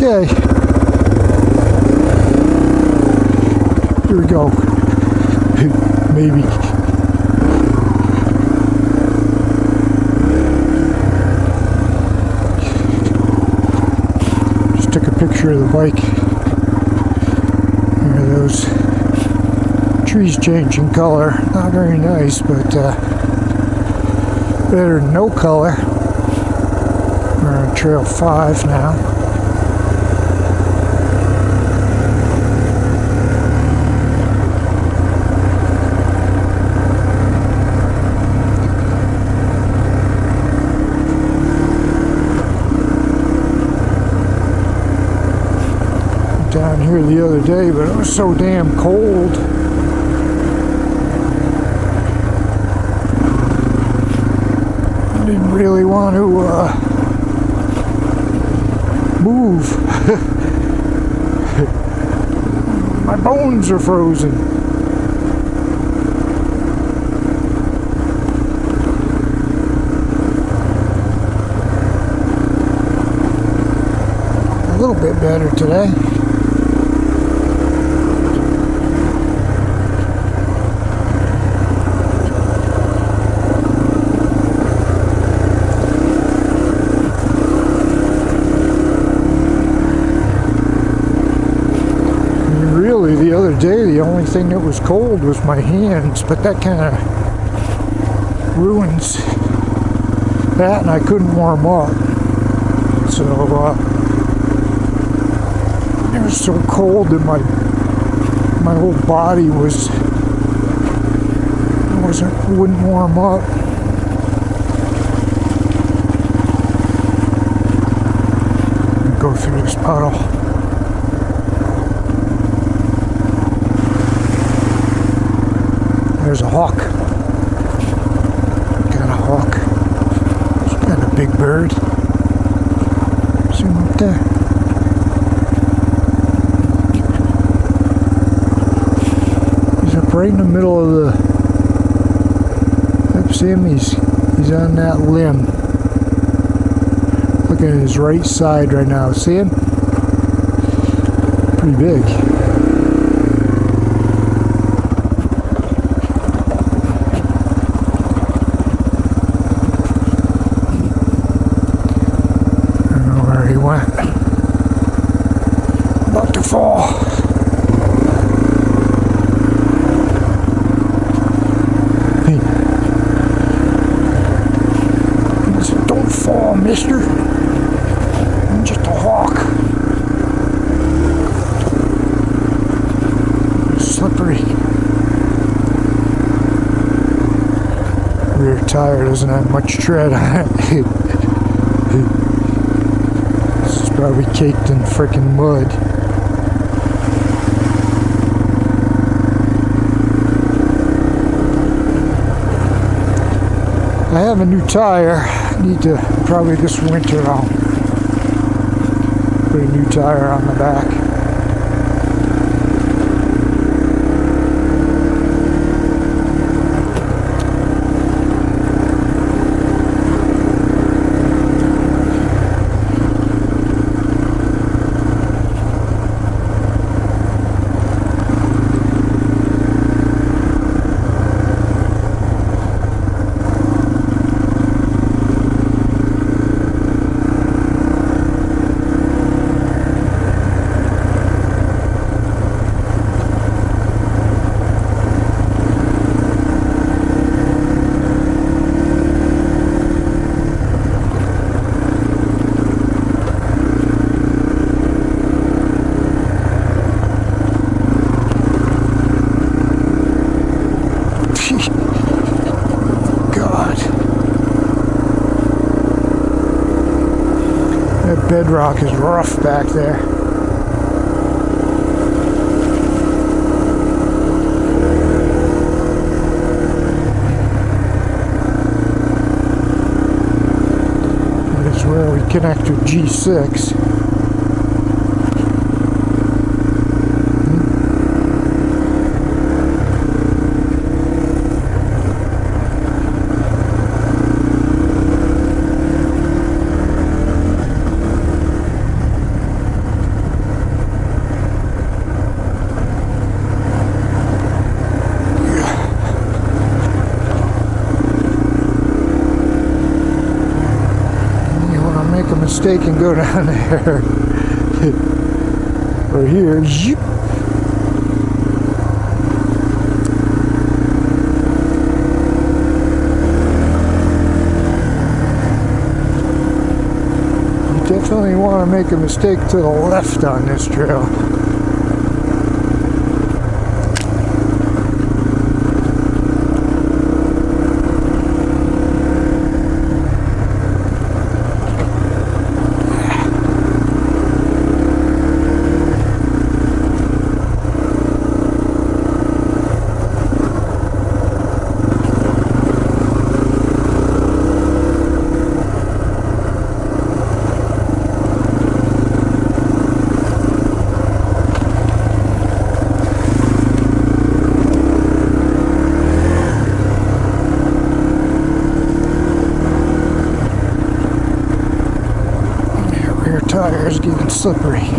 Okay. Here we go. Maybe. Just took a picture of the bike. Here are those trees changing color. Not very nice, but better than no color. We're on Trail 5 now. Down here the other day, but it was so damn cold. I didn't really want to move. My bones are frozen. A little bit better today. The other day, the only thing that was cold was my hands, but that kind of ruins that, and I couldn't warm up. So it was so cold that my whole body wouldn't warm up. Go through this puddle. There's a hawk. Got a hawk. It's got a big bird. See him up there? He's up right in the middle of the... Yep, see him? He's on that limb. Looking at his right side right now. See him? Pretty big. About to fall. Hey. He said, "Don't fall, mister. I'm just a hawk." It's slippery. Rear tire doesn't have much tread on it. Probably caked in frickin' mud. I have a new tire. I need to, probably this winter, I'll put a new tire on the back. Bedrock is rough back there. That's where we connect to G6. mistake and go down there. Or here. Zip. Definitely want to make a mistake to the left on this trail. Tires getting slippery.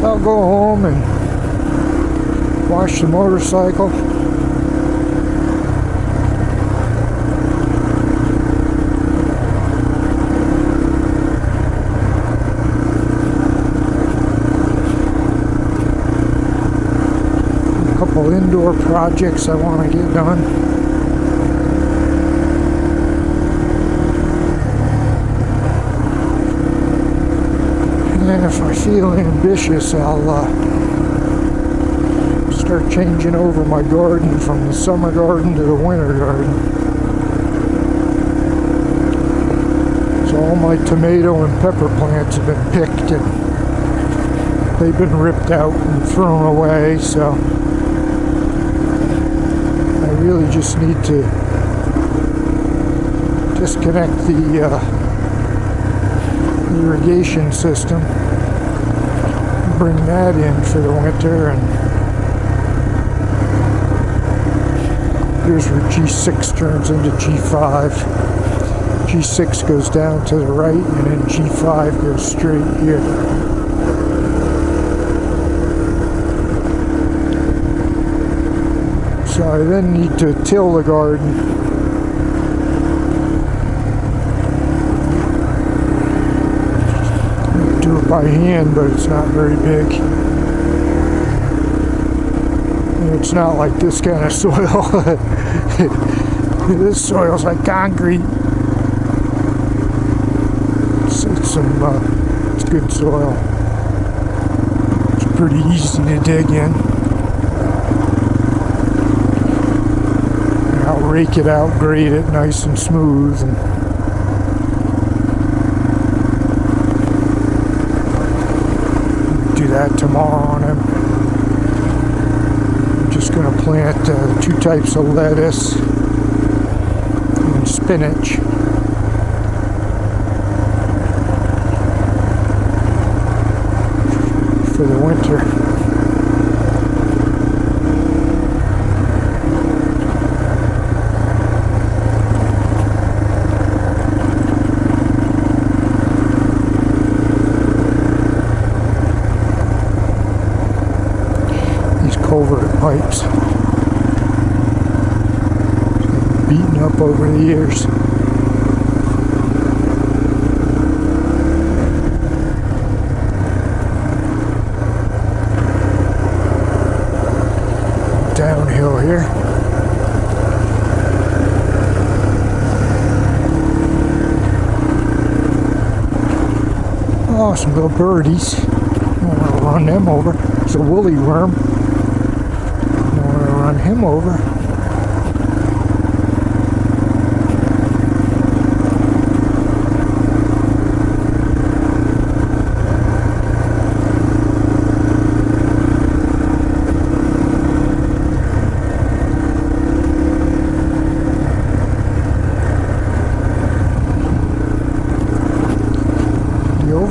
I'll go home and wash the motorcycle. A couple indoor projects I want to get done. And if I feel ambitious, I'll start changing over my garden from the summer garden to the winter garden. So all my tomato and pepper plants have been picked and they've been ripped out and thrown away, so I really just need to disconnect the irrigation system, bring that in for the winter, and here's where G6 turns into G5. G6 goes down to the right and then G5 goes straight here. So I then need to till the garden. Do it by hand, but it's not very big. And it's not like this kind of soil. This soil's like concrete. It's good soil. It's pretty easy to dig in. And I'll rake it out, grade it nice and smooth, and do that tomorrow. And I'm just going to plant 2 types of lettuce and spinach. For the winter. These culvert pipes beaten up over the years. Downhill here. Oh, some little birdies. I want to run them over. It's a woolly worm. I want to run him over.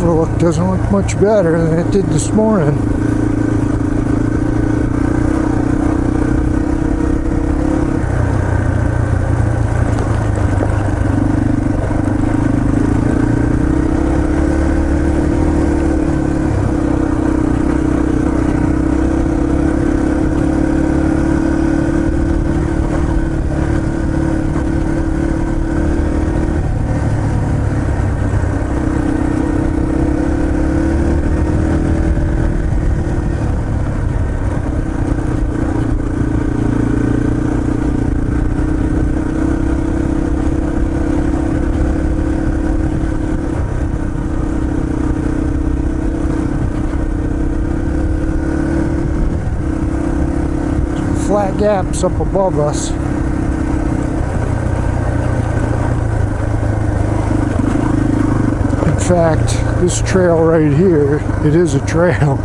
overlook doesn't look much better than it did this morning. Flat gaps up above us. In fact, this trail right here, it is a trail.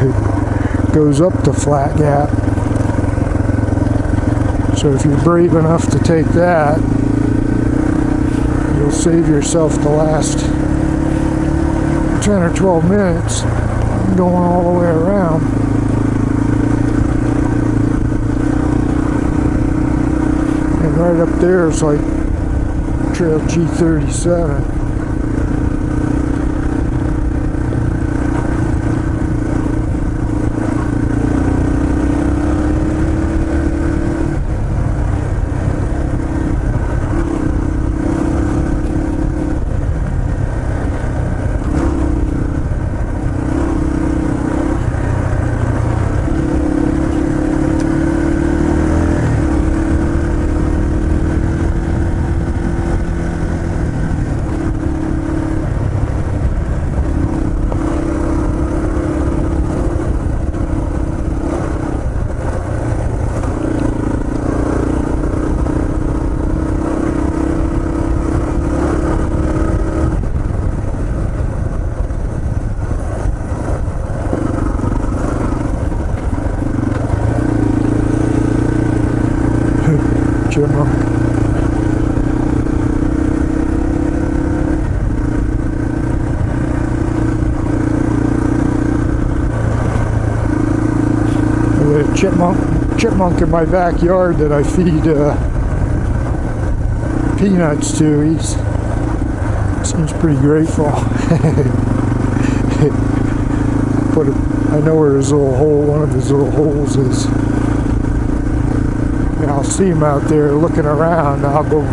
It goes up the flat gap. So if you're brave enough to take that, you'll save yourself the last 10 or 12 minutes going all the way around. And right up there is like Trail G37. Chipmunk. I've got a chipmunk in my backyard that I feed peanuts to. He seems pretty grateful. I know where his little hole, one of his little holes is. And I'll see him out there looking around. I'll go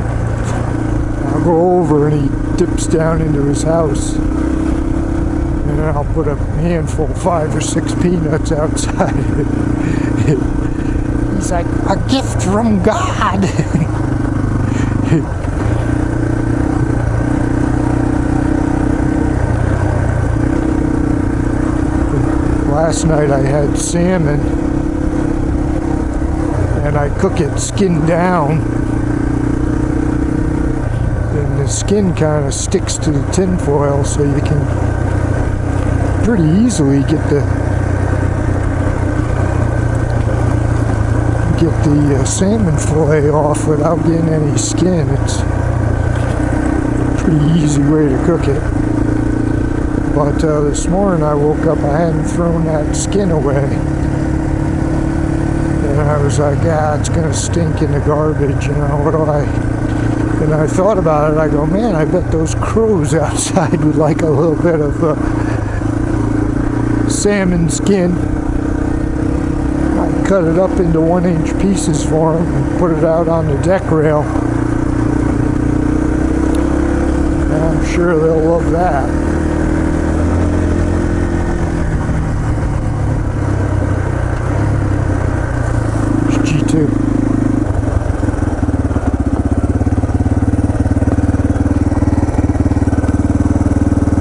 over and he dips down into his house. And then I'll put a handful, 5 or 6 peanuts outside. He's like, a gift from God. Last night I had salmon, and I cook it skin down, and the skin kind of sticks to the tin foil, so you can pretty easily get the salmon fillet off without getting any skin. It's a pretty easy way to cook it. But this morning I woke up, I hadn't thrown that skin away. And I was like, it's going to stink in the garbage, you know, what do I... And I thought about it, I go, man, I bet those crows outside would like a little bit of salmon skin. I cut it up into 1-inch pieces for them and put it out on the deck rail. And I'm sure they'll love that.